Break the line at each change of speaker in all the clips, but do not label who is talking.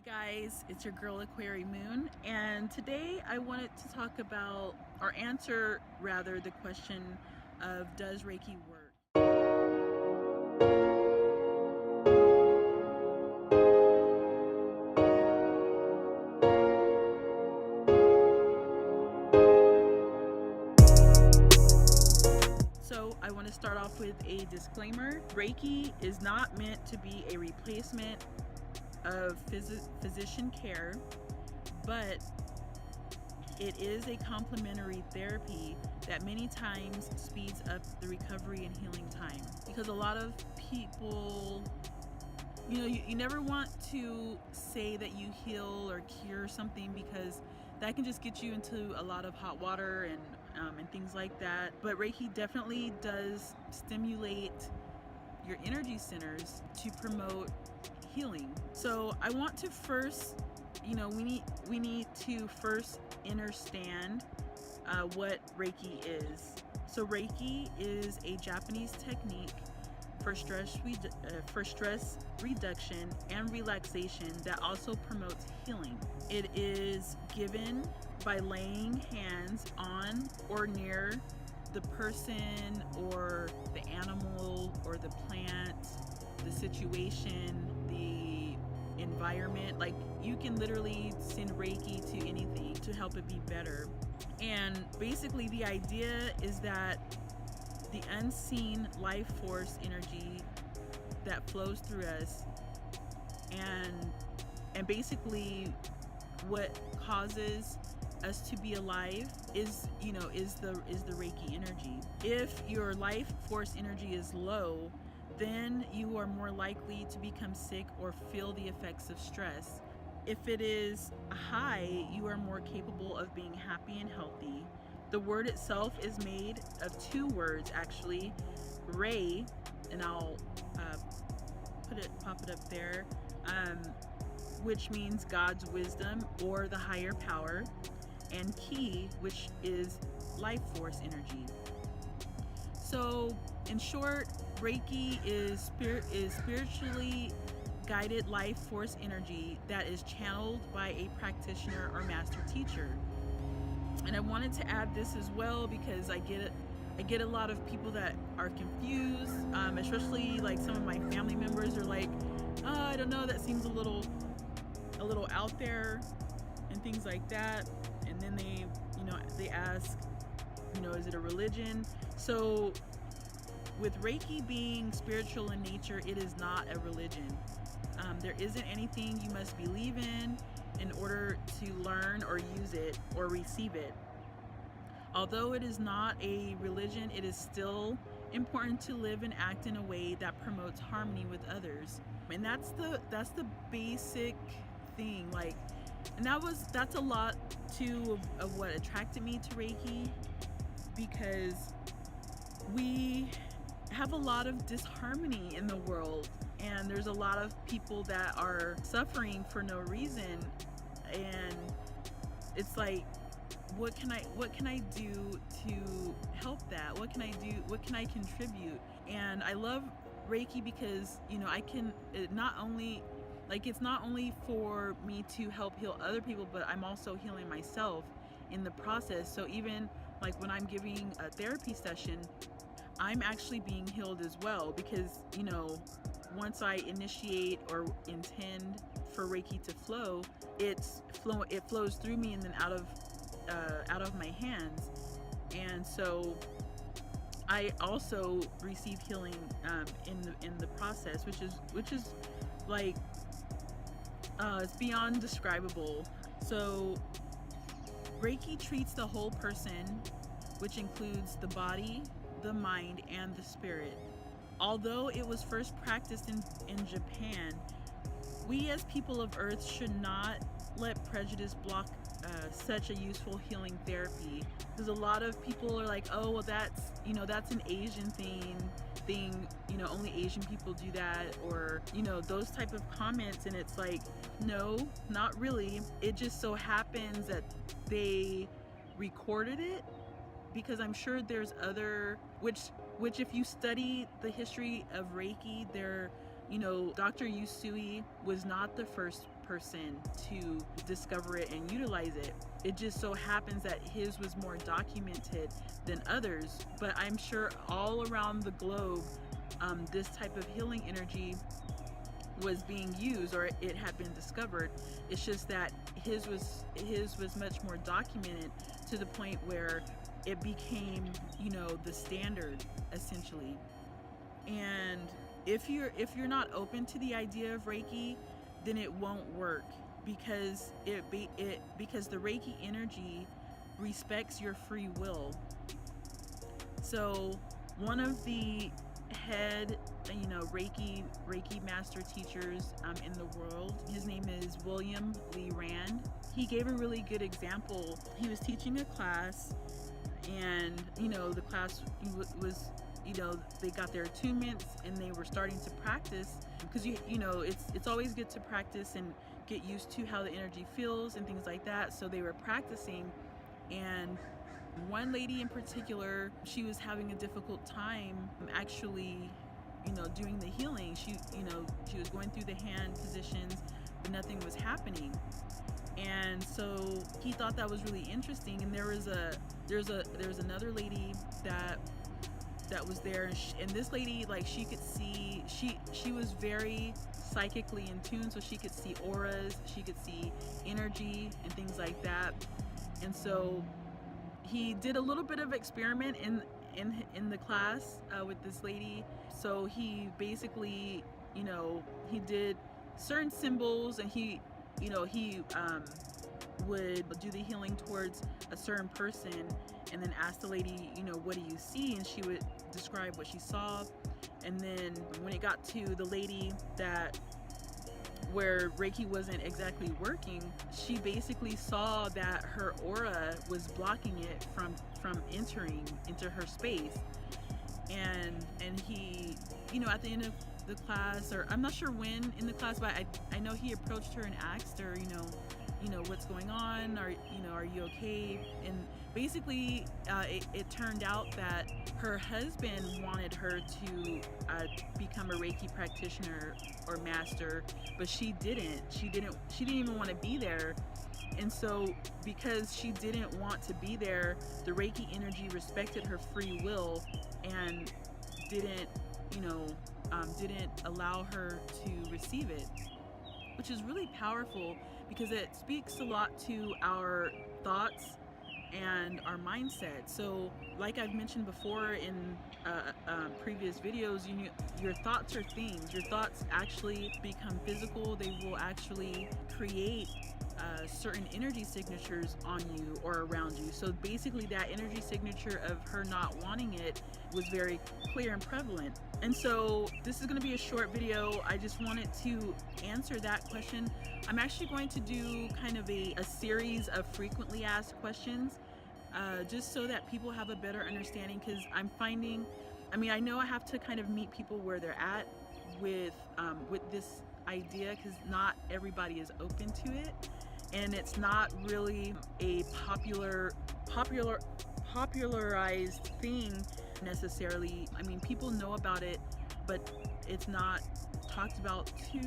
Hey guys, it's your girl Aquarii Moon, and today I wanted to talk about, or answer rather, the question of does Reiki work? So I want to start off with a disclaimer. Reiki is not meant to be a replacement of physician care, but it is a complementary therapy that many times speeds up the recovery and healing time. Because a lot of people, you never want to say that you heal or cure something, because that can just get you into a lot of hot water and things like that. But Reiki definitely does stimulate your energy centers to promote healing. So I want to first, we need to first understand what Reiki is. So Reiki is a Japanese technique for stress reduction and relaxation that also promotes healing. It is given by laying hands on or near the person or the animal or the plant, the situation, the environment. Like, you can literally send Reiki to anything to help it be better. And basically the idea is that the unseen life force energy that flows through us, and basically what causes us to be alive is the Reiki energy. If your life force energy is low, then you are more likely to become sick or feel the effects of stress. If it is high, you are more capable of being happy and healthy. The word itself is made of two words, actually. Rei, and I'll pop it up there, which means God's wisdom or the higher power, and Ki, which is life force energy. So in short, Reiki is spiritually guided life force energy that is channeled by a practitioner or master teacher. And I wanted to add this as well because I get a lot of people that are confused, especially like some of my family members are like, oh, I don't know, that seems a little out there and things like that. And then they ask, is it a religion? So with Reiki being spiritual in nature, it is not a religion. There isn't anything you must believe in order to learn or use it or receive it. Although it is not a religion, it is still important to live and act in a way that promotes harmony with others. And that's the basic thing. Like, and that's a lot too of what attracted me to Reiki, because we have a lot of disharmony in the world, and there's a lot of people that are suffering for no reason. And it's like, what can I do to help that? What can I do? What can I contribute? And I love Reiki because it's not only for me to help heal other people, but I'm also healing myself in the process. So even like when I'm giving a therapy session, I'm actually being healed as well, because once I initiate or intend for Reiki to flow, it flows through me and then out of my hands. And so I also receive healing in the process, which is like it's beyond describable. So Reiki treats the whole person, which includes the body, the mind, and the spirit. Although it was first practiced in Japan, we as people of Earth should not let prejudice block such a useful healing therapy. Because a lot of people are like, oh, well, that's an Asian thing, only Asian people do that, or those type of comments. And it's like, no, not really. It just so happens that they recorded it, because I'm sure there's other, which if you study the history of Reiki, Dr. Usui was not the first person to discover it and utilize it. It just so happens that his was more documented than others, but I'm sure all around the globe, this type of healing energy was being used, or it had been discovered. It's just that his was much more documented, to the point where it became, the standard, essentially. And if you're not open to the idea of Reiki, then it won't work, because because the Reiki energy respects your free will. So one of the head Reiki master teachers in the world, his name is William Lee Rand. He gave a really good example. He was teaching a class, and the class was, they got their attunements and they were starting to practice, because it's always good to practice and get used to how the energy feels and things like that. So they were practicing, and one lady in particular, she was having a difficult time actually doing the healing. She was going through the hand positions, but nothing was happening. And so he thought that was really interesting. And there was another lady that was there, and this lady, like, she could see, she was very psychically in tune, so she could see auras, she could see energy and things like that. And so he did a little bit of experiment in the class with this lady. So he basically, he did certain symbols, and he would do the healing towards a certain person, and then ask the lady, what do you see? And she would describe what she saw. And then when it got to the lady where Reiki wasn't exactly working, she basically saw that her aura was blocking it from entering into her space. And he, at the end of the class, or I'm not sure when in the class, but I know he approached her and asked her, what's going on, or are you okay? And basically it turned out that her husband wanted her to become a Reiki practitioner or master, but she didn't even want to be there. And so because she didn't want to be there, the Reiki energy respected her free will and didn't allow her to receive it, which is really powerful, because it speaks a lot to our thoughts and our mindset. So like I've mentioned before in previous videos, your thoughts are things. Your thoughts actually become physical. They will actually create certain energy signatures on you or around you. So basically that energy signature of her not wanting it was very clear and prevalent. And so this is going to be a short video. I just wanted to answer that question. I'm actually going to do kind of a series of frequently asked questions, just so that people have a better understanding, because I'm finding, I know I have to kind of meet people where they're at with this idea, because not everybody is open to it, and it's not really a popularized thing necessarily. People know about it, but it's not talked about too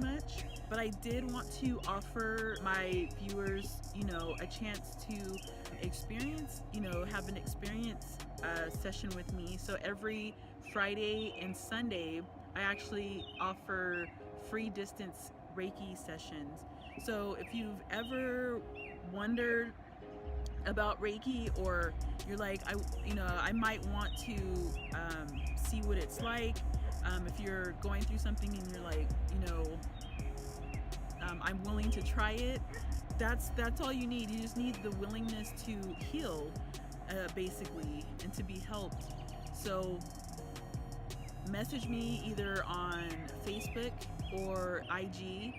much. But I did want to offer my viewers, a chance to experience, have an experience session with me. So every Friday and Sunday, I actually offer free distance Reiki sessions. So if you've ever wondered about Reiki, or you're like, I might want to see what it's like, if you're going through something and you're like, I'm willing to try it, that's all you need. You just need the willingness to heal, basically, and to be helped. So message me either on Facebook or IG,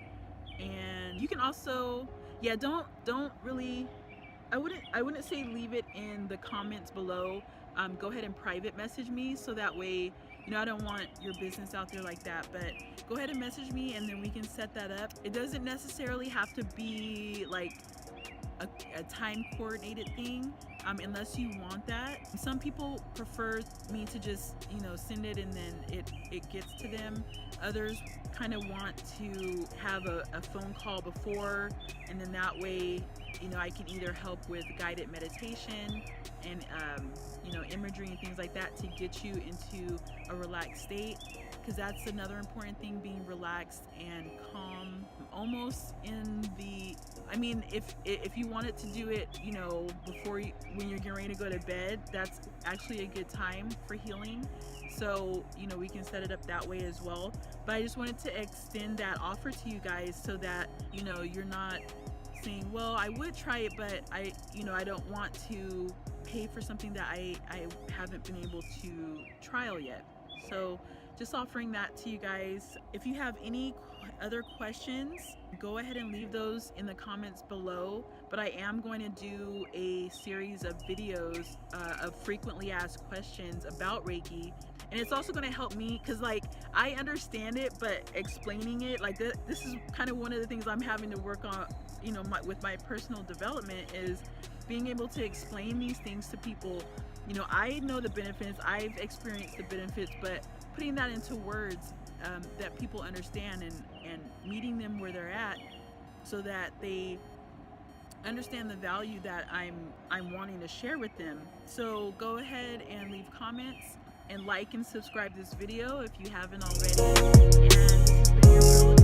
and you can also, don't really, I wouldn't say leave it in the comments below. Go ahead and private message me, so that way, I don't want your business out there like that. But go ahead and message me, and then we can set that up. It doesn't necessarily have to be like a time coordinated thing, unless you want that. Some people prefer me to just, you know, send it and then it gets to them. Others kind of want to have a phone call before, and then that way, you know, I can either help with guided meditation and you know, imagery and things like that to get you into a relaxed state, because that's another important thing, being relaxed and calm, almost in the, I mean, if you wanted to do it, you know, before you, when you're getting ready to go to bed, that's actually a good time for healing. So, you know, we can set it up that way as well. But I just wanted to extend that offer to you guys so that, you know, you're not saying, well, I would try it, but I don't want to pay for something that I haven't been able to trial yet. So just offering that to you guys. If you have any other questions, go ahead and leave those in the comments below. But I am going to do a series of videos of frequently asked questions about Reiki. And it's also going to help me, because like, I understand it, but explaining it, like this is kind of one of the things I'm having to work on, you know, with my personal development, is being able to explain these things to people. You know, I know the benefits, I've experienced the benefits, but putting that into words that people understand, and meeting them where they're at so that they understand the value that I'm wanting to share with them. So go ahead and leave comments and like and subscribe this video if you haven't already. And this has been your girl